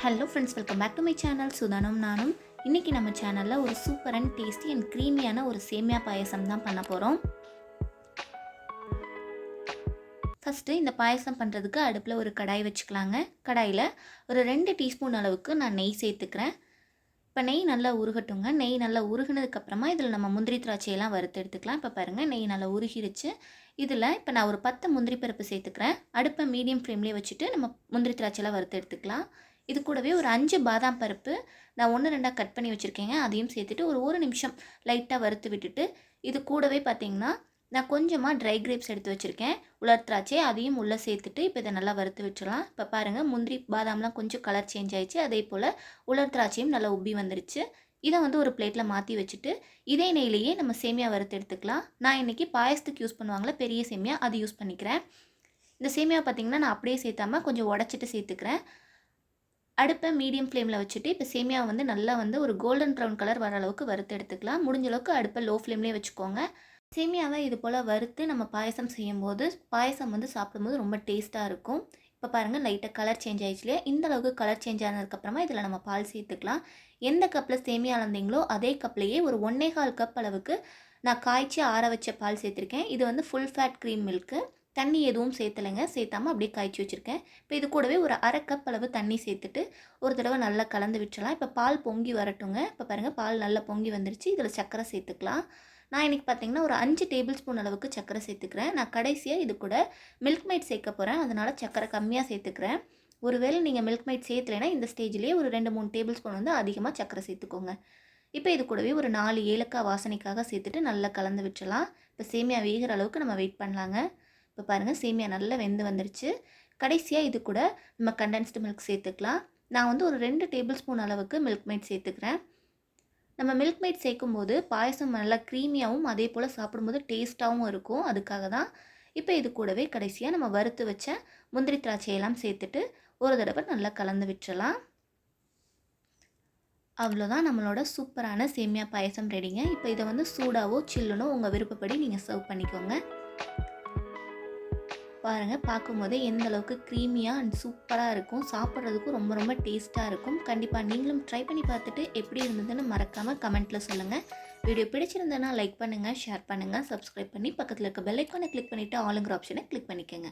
Hello friends, welcome back to my channel சுதானும் நானும். இன்றைக்கி நம்ம சேனலில் ஒரு சூப்பர் அண்ட் டேஸ்டி அண்ட் க்ரீமியான ஒரு சேமியா பாயசம் தான் பண்ண போகிறோம். ஃபஸ்ட்டு இந்த பாயசம் பண்ணுறதுக்கு அடுப்பில் ஒரு கடாய் வச்சுக்கலாங்க. கடாயில் ஒரு 2 டீஸ்பூன் அளவுக்கு நான் நெய் சேர்த்துக்கிறேன். இப்போ நெய் நல்லா உருகட்டுங்க. நெய் நல்லா உருகினதுக்கப்புறமா இதில் நம்ம முந்திரி திராட்சையெல்லாம் வறுத்து எடுத்துக்கலாம். இப்போ பாருங்கள், நெய் நல்லா உருகிருச்சு. இதில் இப்போ நான் ஒரு 10 முந்திரி பருப்பு சேர்த்துக்கிறேன். அடுப்பை மீடியம் ஃப்ளேம்லேயே வச்சுட்டு நம்ம முந்திரி திராட்சையெல்லாம் வறுத்து எடுத்துக்கலாம். இது கூடவே ஒரு 5 பாதாம் பருப்பு நான் 1 2 கட் பண்ணி வச்சுருக்கேங்க. அதையும் சேர்த்துட்டு ஒரு நிமிஷம் லைட்டாக வறுத்து விட்டுட்டு, இது கூடவே பார்த்திங்கன்னா நான் கொஞ்சமாக ட்ரை கிரேப்ஸ் எடுத்து வச்சுருக்கேன், உலர் திராட்சை, அதையும் உள்ளே சேர்த்துட்டு இப்போ இதை நல்லா வறுத்து விட்டுடலாம். இப்போ பாருங்கள், முந்திரி பாதாம்லாம் கொஞ்சம் கலர் சேஞ்ச் ஆயிடுச்சு. அதே போல் உலர் திராட்சையும் நல்லா உப்பி வந்துருச்சு. இதை ஒரு பிளேட்டில் மாற்றி வச்சுட்டு இதே நெய்லேயே நம்ம சேமியா வறுத்து எடுத்துக்கலாம். நான் இன்றைக்கி பாயசத்துக்கு யூஸ் பண்ணுவாங்களே பெரிய சேமியா, அது யூஸ் பண்ணிக்கிறேன். இந்த சேமியா பார்த்திங்கன்னா நான் அப்படியே சேர்த்தாமல் கொஞ்சம் உடச்சிட்டு சேர்த்துக்கிறேன். அடுப்பை மீடியம் ஃப்ளேமில் வச்சுட்டு இப்போ சேமியா நல்லா ஒரு கோல்டன் ப்ரௌன் கலர் வர அளவுக்கு வறுத்து எடுத்துக்கலாம். முடிஞ்ச அளவுக்கு அடுப்பை லோ ஃப்ளேம்லேயே வச்சுக்கோங்க. சேமியாவை இது போல் வறுத்து நம்ம பாயசம் செய்யும்போது பாயசம் சாப்பிடும்போது ரொம்ப டேஸ்ட்டாக இருக்கும். இப்போ பாருங்கள், லைட்டாக கலர் சேஞ்ச் ஆயிடுச்சு இல்லையா? இந்த அளவுக்கு கலர் சேஞ்ச் ஆனதுக்கப்புறமா இதில் நம்ம பால் சேர்த்துக்கலாம். எந்த கப்பில் சேமியா அளந்தீங்களோ அதே கப்லேயே ஒரு 1 1/4 கப் அளவுக்கு நான் காய்ச்சி ஆற வச்ச பால் சேர்த்துருக்கேன். இது ஃபுல் ஃபேட் க்ரீம் மில்க்கு. தண்ணி எதுவும் சேர்த்தலைங்க, சேர்த்தாமல் அப்படியே காய்ச்சி வச்சுருக்கேன். இப்போ இது கூடவே ஒரு 1/2 கப் அளவு தண்ணி சேர்த்துட்டு ஒரு தடவை நல்லா கலந்து விட்டுறலாம். இப்போ பால் பொங்கி வரட்டுங்க. இப்போ பாருங்கள், பால் நல்லா பொங்கி வந்துருச்சு. இதில் சர்க்கரை சேர்த்துக்கலாம். நான் இன்றைக்கி பார்த்திங்கன்னா ஒரு 5 டேபிள் ஸ்பூன் அளவுக்கு சர்க்கரை சேர்த்துக்கிறேன். நான் கடைசியாக இது கூட மில்க் மைட் சேர்க்க போகிறேன், அதனால் சர்க்கரை கம்மியாக சேர்த்துக்கிறேன். ஒருவேளை நீங்கள் மில்க் மைட் சேர்த்துலைன்னா இந்த ஸ்டேஜ்லேயே ஒரு 2 3 டேபிள் ஸ்பூன் அதிகமாக சர்க்கரை சேர்த்துக்கோங்க. இப்போ இது கூடவே ஒரு 4 ஏலக்காய் வாசனைக்காக சேர்த்துட்டு நல்லா கலந்து விட்டுறலாம். இப்போ சேமியா வேகிற அளவுக்கு நம்ம வெயிட் பண்ணலாங்க. இப்போ பாருங்கள், சேமியா நல்லா வெந்து வந்துருச்சு. கடைசியாக இது கூட நம்ம கண்டென்ஸ்டு மில்க் சேர்த்துக்கலாம். நான் ஒரு 2 டேபிள் ஸ்பூன் அளவுக்கு மில்க் மைட் சேர்த்துக்கிறேன். நம்ம மில்க் மைட் சேர்க்கும்போது பாயசம் நல்லா க்ரீமியாகவும் அதே போல் சாப்பிடும்போது டேஸ்ட்டாகவும் இருக்கும், அதுக்காக தான். இப்போ இது கூடவே கடைசியாக நம்ம வறுத்து வச்ச முந்திரி திராட்சையெல்லாம் சேர்த்துட்டு ஒரு தடவை நல்லா கலந்து விட்டுறலாம். அவ்வளோதான், நம்மளோட சூப்பரான சேமியா பாயசம் ரெடிங்க. இப்போ இதை சூடாவோ சில்லுனோ உங்கள் விருப்பப்படி நீங்கள் சர்வ் பண்ணிக்கோங்க. பாருங்கள், பார்க்கும்போதே எந்த அளவுக்கு க்ரீமியாக அண்ட் சூப்பராக இருக்கும். சாப்பிட்றதுக்கும் ரொம்ப ரொம்ப டேஸ்ட்டாக இருக்கும். கண்டிப்பாக நீங்களும் ட்ரை பண்ணி பார்த்துட்டு எப்படி இருந்ததுன்னு மறக்காமல் கமெண்ட்டில் சொல்லுங்கள். வீடியோ பிடிச்சிருந்தேன்னா லைக் பண்ணுங்கள், ஷேர் பண்ணுங்கள், சப்ஸ்கிரைப் பண்ணி பக்கத்தில் இருக்க பெல் ஐக்கானை கிளிக் பண்ணிவிட்டு ஆளுங்கிற ஆப்ஷனை கிளிக் பண்ணிக்கோங்க.